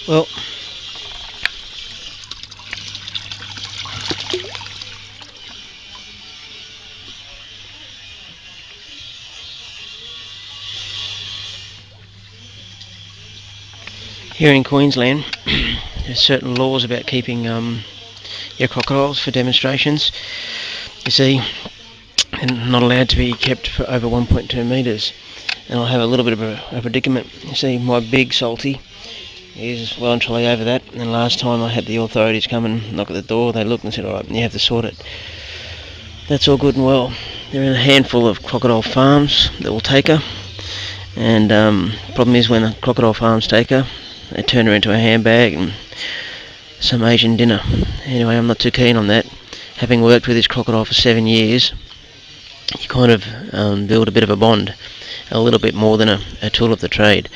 Well, here in Queensland, there's certain laws about keeping your crocodiles for demonstrations. You see, they're not allowed to be kept for over 1.2 metres. And I'll have a little bit of a predicament. You see, my big salty is well and truly over that. And last time I had the authorities come and knock at the door, they looked and said, alright, you have to sort it. That's all good and well. There are a handful of crocodile farms that will take her. And problem is, when the crocodile farms take her, they turn her into a handbag and some Asian dinner. Anyway, I'm not too keen on that. Having worked with this crocodile for 7 years, you kind of build a bit of a bond, a little bit more than a tool of the trade.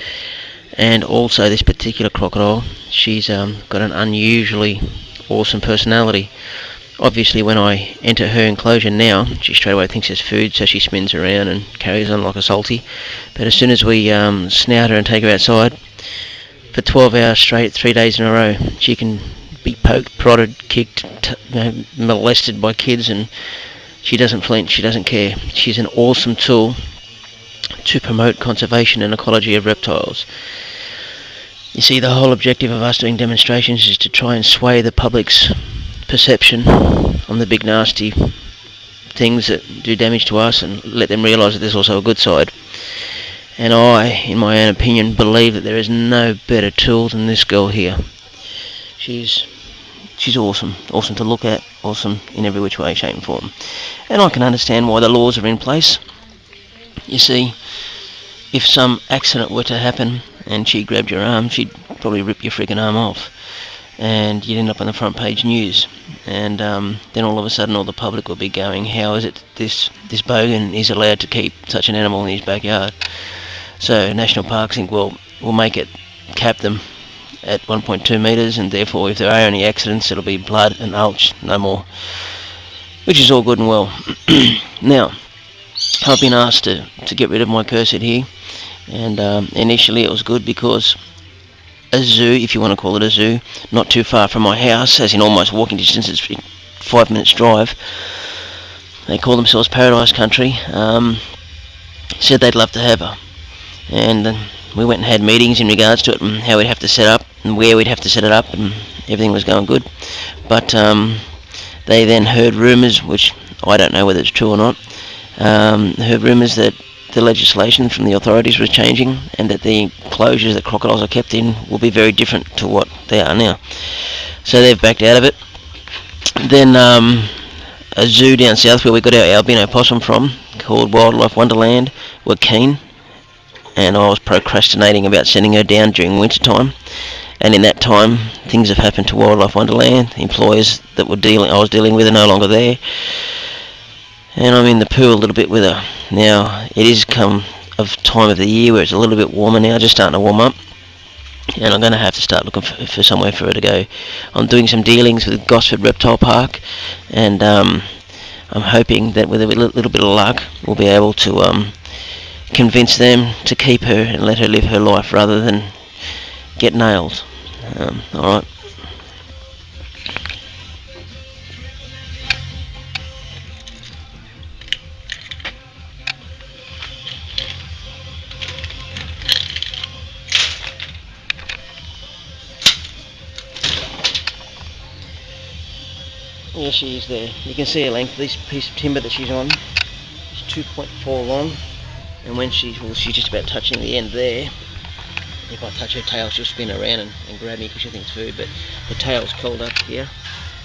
And also this particular crocodile, she's got an unusually awesome personality. Obviously when I enter her enclosure now, she straight away thinks there's food, so she spins around and carries on like a salty. But as soon as we snout her and take her outside, for 12 hours straight, 3 days in a row, she can be poked, prodded, kicked, molested by kids, and she doesn't flinch, she doesn't care. She's an awesome tool to promote conservation and ecology of reptiles. You see, the whole objective of us doing demonstrations is to try and sway the public's perception on the big nasty things that do damage to us, and let them realise that there's also a good side. And I, in my own opinion, believe that there is no better tool than this girl here. She's awesome to look at, awesome in every which way, shape and form. And I can understand why the laws are in place. You see, if some accident were to happen and she grabbed your arm, she'd probably rip your freaking arm off, and you'd end up on the front page news. And then all of a sudden all the public would be going, how is it this bogan is allowed to keep such an animal in his backyard? So National Parks think, well, we'll make it, cap them at 1.2 metres, and therefore if there are any accidents it'll be blood and ulch, no more. Which is all good and well. Now, I've been asked to get rid of my cursed here, and initially it was good because a zoo, if you want to call it a zoo, not too far from my house, as in almost walking distance, it's 5 minutes drive, they call themselves Paradise Country, said they'd love to have her. And we went and had meetings in regards to it and how we'd have to set up and where we'd have to set it up, and everything was going good. But they then heard rumours, which I don't know whether it's true or not, heard rumours that the legislation from the authorities was changing, and that the enclosures that crocodiles are kept in will be very different to what they are now. So they've backed out of it. Then a zoo down south where we got our albino possum from, called Wildlife Wonderland, were keen, and I was procrastinating about sending her down during winter time. And in that time, things have happened to Wildlife Wonderland. The employers that I was dealing with are no longer there, and I'm in the poo a little bit with her. Now, it is come of time of the year where it's a little bit warmer now, just starting to warm up, and I'm going to have to start looking for somewhere for her to go. I'm doing some dealings with Gosford Reptile Park, and I'm hoping that with a little bit of luck we'll be able to convince them to keep her and let her live her life rather than get nailed. Alright. There she is there. You can see her length. This piece of timber that she's on is 2.4 long, and when she's just about touching the end there, if I touch her tail she'll spin around and grab me because she thinks food, but the tail's curled up here,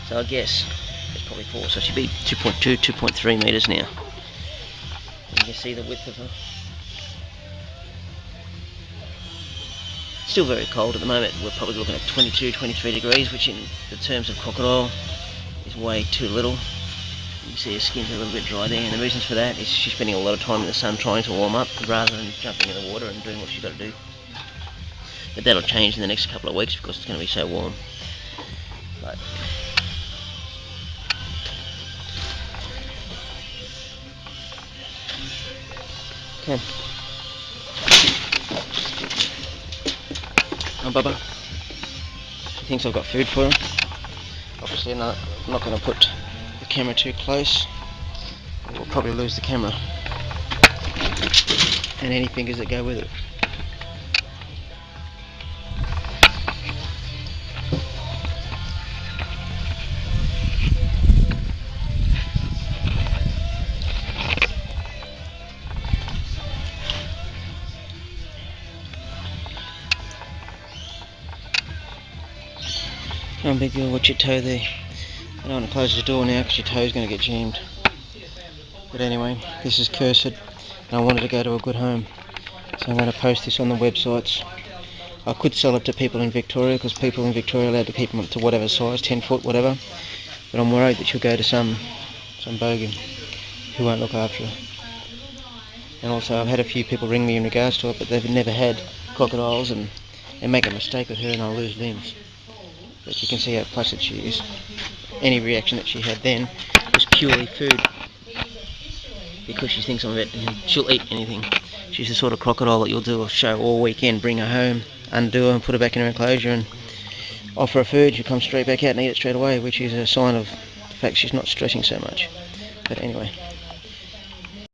so I guess it's probably 4, so she'll be 2.2, 2.3 metres now. And you can see the width of her. Still very cold at the moment. We're probably looking at 22, 23 degrees, which in the terms of crocodile is way too little. You can see her skin's a little bit dry there, and the reasons for that is she's spending a lot of time in the sun trying to warm up rather than jumping in the water and doing what she's got to do. But that'll change in the next couple of weeks because it's going to be so warm. But okay. Oh, Bubba. She thinks I've got food for her. Obviously I'm not going to put the camera too close. We'll probably lose the camera and any fingers that go with it. No big deal, watch your toe there. I don't want to close the door now because your toe's going to get jammed. But anyway, this is Cursed, and I wanted to go to a good home. So I'm going to post this on the websites. I could sell it to people in Victoria, because people in Victoria are allowed to keep them up to whatever size, 10 foot, whatever. But I'm worried that she'll go to some bogan who won't look after her. And also I've had a few people ring me in regards to it, but they've never had crocodiles, and they make a mistake with her and I'll lose limbs. But you can see how placid she is. Any reaction that she had then was purely food, because she thinks I'm about to, she'll eat anything. She's the sort of crocodile that you'll do a show all weekend, bring her home, undo her and put her back in her enclosure and offer her food. She'll come straight back out and eat it straight away, which is a sign of the fact she's not stressing so much. But anyway.